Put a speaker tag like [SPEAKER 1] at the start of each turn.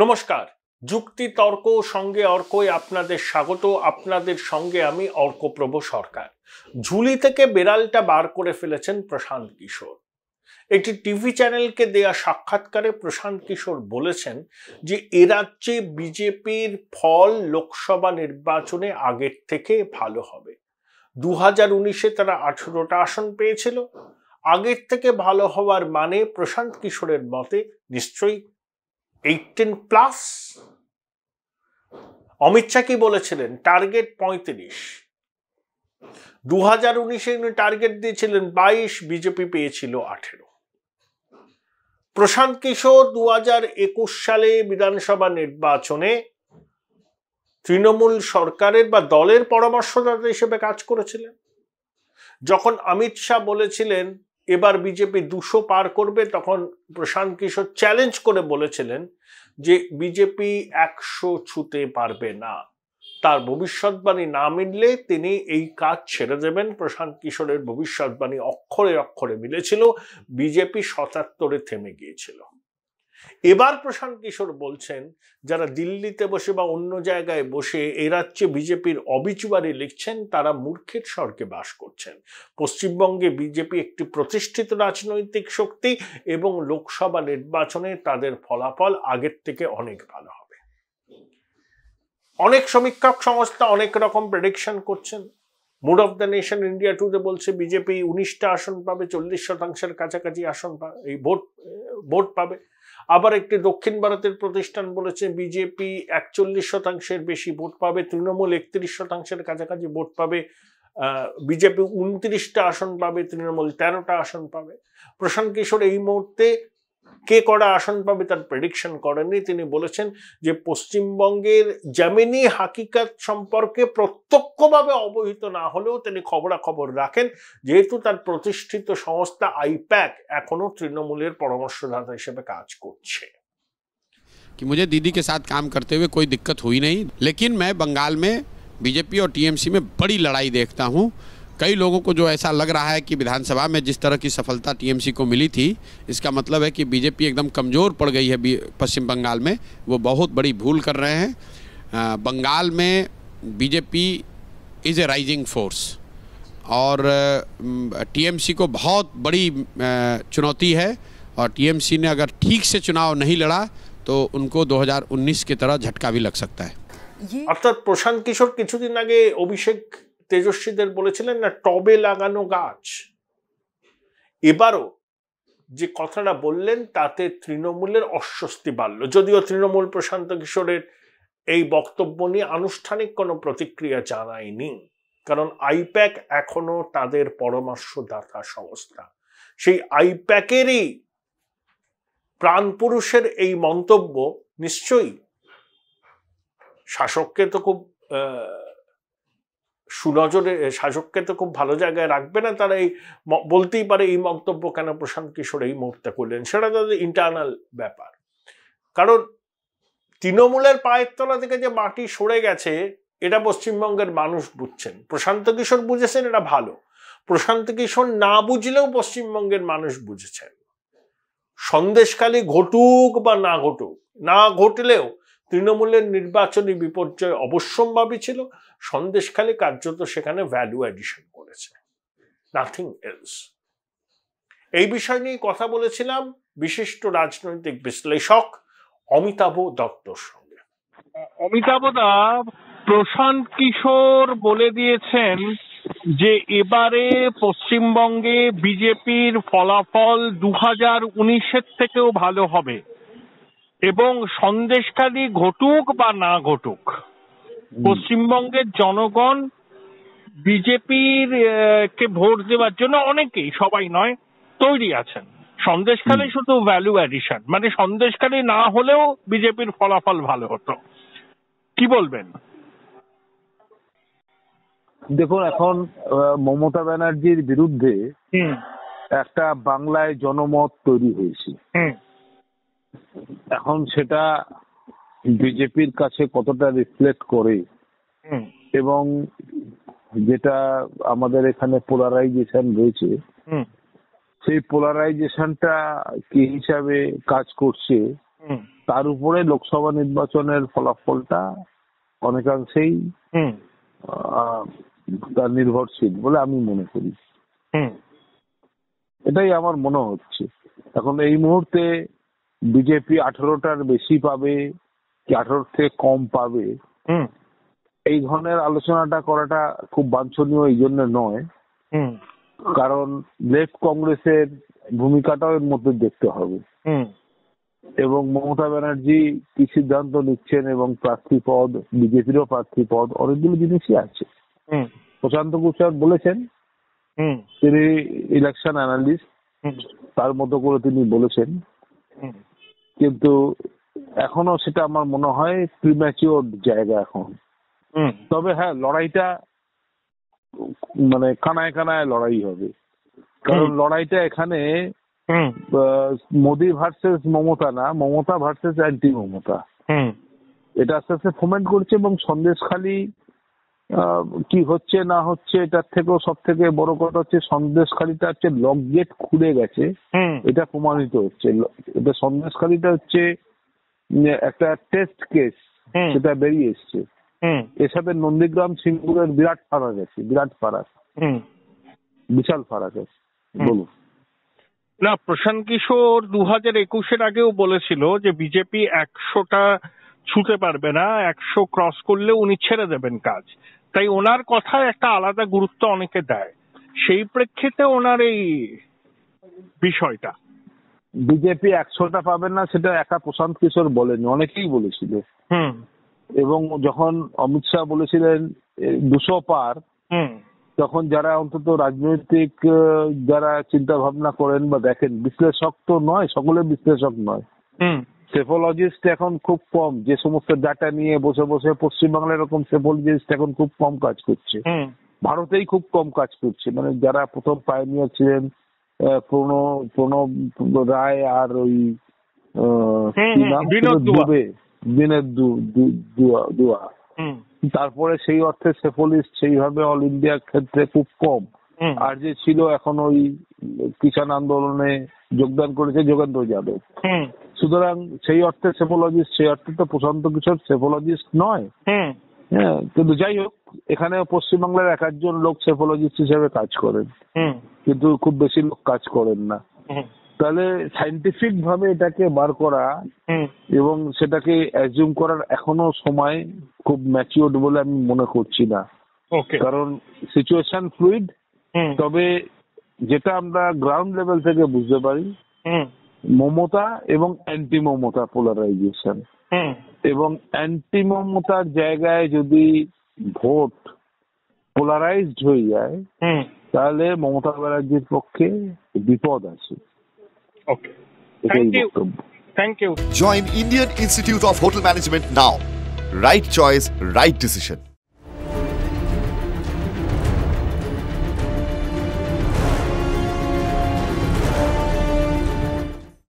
[SPEAKER 1] নমস্কার, যুক্তি তর্ক সঙ্গে অর্কই আপনাদের স্বাগত। আপনাদের সঙ্গে আমি অর্কপ্রভ সরকার। ঝুলি থেকে বেড়ালটা বার করে ফেলেছেন প্রশান্ত কিশোর। একটি টিভি চ্যানেলকে দেয়া সাক্ষাৎকারে প্রশান্ত কিশোর বলেছেন যে এ রাজ্যে বিজেপির ফল লোকসভা নির্বাচনে আগের থেকে ভালো হবে। 2019-এ তারা 18টা আসন পেয়েছিল। আগের থেকে ভালো হওয়ার মানে প্রশান্ত কিশোরের মতে নিশ্চয়ই 18+। অমিত শাহ কি বলেছিলেন? টার্গেট 35। 2019-এ টার্গেট দিয়েছিলেন 22, বিজেপি পেয়েছিল 18। প্রশান্ত কিশোর 2021 সালে বিধানসভা নির্বাচনে তৃণমূল সরকারের বা দলের পরামর্শদাতা হিসেবে কাজ করেছিলেন। যখন অমিত শাহ বলেছিলেন এবার বিজেপি 200 পার করবে, তখন প্রশান্ত কিশোর চ্যালেঞ্জ করে বলেছিলেন যে বিজেপি 100 ছুঁতে পারবে না। তার ভবিষ্যৎবাণী না মিললে তিনি এই কাজ ছেড়ে দেবেন। প্রশান্ত কিশোরের ভবিষ্যৎবাণী অক্ষরে অক্ষরে মিলেছিল। বিজেপি 77-এ থেমে গিয়েছিল। এবার প্রশান্ত কিশোর বলছেন যারা দিল্লিতে বসে বা অন্য জায়গায় বসে এ রাজ্যে বিজেপির অবিচুয়ারি লিখছেন তারা মূর্খের স্বর্গে বাস করছেন। পশ্চিমবঙ্গে বিজেপি একটি প্রতিষ্ঠিত রাজনৈতিক শক্তি এবং লোকসভা নির্বাচনে তাদের ফলাফল আগের থেকে অনেক ভালো হবে। অনেক সমীক্ষক সংস্থা অনেক রকম প্রেডিকশন করছেন। Mood of the nation India Today বলছে বিজেপি 19টা আসন পাবে, 40% কাছাকাছি আসন পাবে, এই ভোট পাবে। আবার একটি দক্ষিণ ভারতের প্রতিষ্ঠান বলেছে বিজেপি 41%-এর বেশি ভোট পাবে, তৃণমূল 31%-এর কাছাকাছি ভোট পাবে, বিজেপি 29টা আসন পাবে, তৃণমূল 13টা আসন পাবে। প্রশান্ত কিশোর এই মুহূর্তে কে কটা আসন পাবে তার প্রেডিকশন করেননি। তিনি বলেছেন যে পশ্চিমবঙ্গের জমিনি হাকিকত সম্পর্কে প্রত্যক্ষভাবে অবহিত না হলেও তিনি খবরাখবর রাখেন, যেহেতু তার প্রতিষ্ঠিত সংস্থা আইপ্যাক এখনো তৃণমূলের পরামর্শদাতা হিসেবে কাজ করছে।
[SPEAKER 2] कि मुझे दीदी के साथ काम करते हुए कोई दिक्कत हुई नहीं, लेकिन मैं बंगाल में बीजेपी और टीएमसी में बड़ी लड़ाई देखता हूं। कई लोगों को जो ऐसा लग रहा है कि विधानसभा में जिस तरह की सफलता टीएमसी को मिली थी, इसका मतलब है कि बीजेपी एकदम कमज़ोर पड़ गई है पश्चिम बंगाल में। वो बहुत बड़ी भूल कर रहे हैं। बंगाल में BJP is a rising force और टीएमसी को बहुत बड़ी चुनौती है, और टीएमसी ने अगर ठीक से चुनाव नहीं लड़ा तो उनको 2019 की तरह झटका भी लग सकता है।
[SPEAKER 1] অর্থাৎ প্রশান্ত কিশোর কিছুদিন আগে অভিষেক তেজস্বীদের বলেছিলেন না টবে লাগানো গাছ। এবারও যে কথাটা বললেন তাতে তৃণমূলের অস্বস্তি বাড়ল, যদিও তৃণমূল প্রশান্ত কিশোরের এই বক্তব্য নিয়ে আনুষ্ঠানিক কোনো প্রতিক্রিয়া জানায়নি, কারণ আইপ্যাক এখনো তাদের পরামর্শদাতা সংস্থা। সেই আইপ্যাকেরই প্রাণপুরুষের এই মন্তব্য নিশ্চয়ই শাসককে তো খুব সুনজরে, শাসককে তো খুব ভালো জায়গায় রাখবে না। তারা এই বলতেই পারে এই মন্তব্য কেন প্রশান্ত কিশোর এই মুহূর্তে করলেন, সেটা তাদের ইন্টারনাল ব্যাপার। কারণ তৃণমূলের পায়ের তলা থেকে যে মাটি সরে গেছে এটা পশ্চিমবঙ্গের মানুষ বুঝছেন। প্রশান্ত কিশোর বুঝেছেন, এটা ভালো। প্রশান্ত কিশোর না বুঝলেও পশ্চিমবঙ্গের মানুষ বুঝেছেন। সন্দেশখালী ঘটুক বা না ঘটুক, না ঘটলেও তৃণমূলের নির্বাচনী বিপর্যয় অবশ্যম্ভাবী ছিল। সন্দেশখালী কার্যত সেখানে ভ্যালু অ্যাডিশন করেছে, নাথিং এলস। এই বিষয় নিয়ে কথা বলেছিলাম বিশিষ্ট রাজনৈতিক বিশ্লেষক অমিতাভ দত্তর সঙ্গে।
[SPEAKER 3] অমিতাভ দা, প্রশান্ত কিশোর বলে দিয়েছেন যে এবারে পশ্চিমবঙ্গে বিজেপির ফলাফল 2019-এর থেকেও ভালো হবে, এবং সন্দেশখালী ঘটুক বা না ঘটুক পশ্চিমবঙ্গের জনগণ বিজেপির কে ভোট দেওয়ার জন্য অনেকেই, সবাই নয়, তৈরি আছেন। সন্দেশখালী শুধু ভ্যালু অ্যাডিশন, মানে সন্দেশখালী না হলেও বিজেপির ফলাফল ভালো হতো। কি বলবেন?
[SPEAKER 4] দেখুন, এখন মমতা ব্যানার্জির বিরুদ্ধে একটা বাংলায় জনমত তৈরি হয়েছে। এখন সেটা বিজেপির কাছে কতটা রিফ্লেক্ট করে, এবং যেটা আমাদের এখানে পোলারাইজেশন রয়েছে, সেই পোলারাইজেশনটা কি হিসাবে কাজ করছে তার উপরে লোকসভা নির্বাচনের ফলাফলটা অনেকাংশেই তার নির্ভরশীল বলে আমি মনে করি। এটাই আমার মনে হচ্ছে। এখন এই মুহূর্তে বিজেপি 18টার বেশি পাবে কি 18 থেকে কম পাবে, এই ধরনের আলোচনাটা করাটা খুব বাঞ্ছনীয় এই জন্য নয়, কারণ লেফট কংগ্রেসের ভূমিকাটাও এর মধ্যে দেখতে হবে এবং মমতা ব্যানার্জি কি সিদ্ধান্ত নিচ্ছেন এবং প্রার্থী পদ, বিজেপিরও প্রার্থী পদ, অনেকগুলো জিনিসই আছে। প্রশান্ত ভূষণ বলেছেন তিনি ইলেকশন অ্যানালিস্ট, তার মতো করে তিনি বলেছেন, কিন্তু এখনো সেটা আমার মনে হয় প্রিম্যাচিওর জায়গা এখন। তবে হ্যাঁ, লড়াইটা মানে কানায় কানায় লড়াই হবে, কারণ লড়াইটা এখানে মোদি ভার্সেস মমতা না, মমতা ভার্সেস অ্যান্টি মমতা, এটা আস্তে আস্তে ফোমেন্ট করছে। এবং সন্দেশখালী কি হচ্ছে না হচ্ছে এটার থেকেও সব থেকে বড় কথা হচ্ছে সন্দেশখালীটা হচ্ছে লক গেট খুলে গেছে, এটা প্রমাণিত হচ্ছে। এটা সন্দেশখালীটা হচ্ছে একটা টেস্ট কেস, সেটা বেরিয়ে এসছে। এর সাথে নন্দীগ্রাম সিঙ্গুরের বিরাট ফারাক আছে, বিশাল ফারাক আছে। বলুন
[SPEAKER 3] না, প্রশান্ত কিশোর 2021-এর আগেও বলেছিল যে বিজেপি 100টা ছুঁতে পারবে না, 100 ক্রস করলে উনি ছেড়ে দেবেন কাজ। তাই ওনার কথায় একটা আলাদা গুরুত্ব অনেকে দেয়। সেই প্রেক্ষিতে ওনার এই বিষয়টা,
[SPEAKER 4] বিজেপি 100টা পাবে না সেটা একা প্রশান্ত কিশোর বলেনি, অনেকেই বলেছিল। এবং যখন অমিত শাহ বলেছিলেন 200 পার, তখন যারা অন্তত রাজনৈতিক যারা চিন্তা ভাবনা করেন বা দেখেন, বিশ্লেষক তো নয়, সকলে বিশ্লেষক নয়, সেফোলজিস্ট এখন খুব কম, যে সমস্ত ডাটা নিয়ে বসে বসে পশ্চিমবাংলার এরকম সেফোলজিস্ট এখন খুব কম কাজ করছে, ভারতেই খুব কম কাজ করছে। মানে যারা প্রথম পায়োনিয়ার ছিলেন প্রণব রায় আর ওই দিনের দুয়া, তারপরে সেই অর্থে সেফোলিস্ট সেইভাবে অল ইন্ডিয়ার ক্ষেত্রে খুব কম। আর যে ছিল এখন ওই কিষাণ আন্দোলনে যোগদান করেছে যোগেন্দ্র যাদব। সুতরাং সেই অর্থে সেফোলজিস্ট, সেই অর্থে তো প্রশান্ত কিশোর সেফোলজিস্ট নয়। হ্যাঁ, কিন্তু যাই হোক, এখানে পশ্চিমবাংলার 1-1 লোক সেফোলজিস্ট হিসেবে কাজ করেন, কিন্তু খুব বেশি লোক কাজ করেন না। তাহলে সাইন্টিফিক ভাবে এটাকে বার করা এবং সেটাকে অ্যাজিউম করার এখনো সময় খুব ম্যাচিওর্ড বলে আমি মনে করছি না, কারণ সিচুয়েশন ফ্লুইড। তবে যেটা আমরা গ্রাউন্ড লেভেল থেকে বুঝতে পারি, মমতা এবং অ্যান্টি মমতা পোলারাইজেশন, এবং অ্যান্টি মমতার জায়গায় যদি ভোট পোলারাইজড হয়ে যায় তাহলে মমতা ব্যানার্জির পক্ষে বিপদ আছে।
[SPEAKER 3] Okay. Thank you.
[SPEAKER 5] Join Indian Institute of Hotel Management now. Right choice, right decision.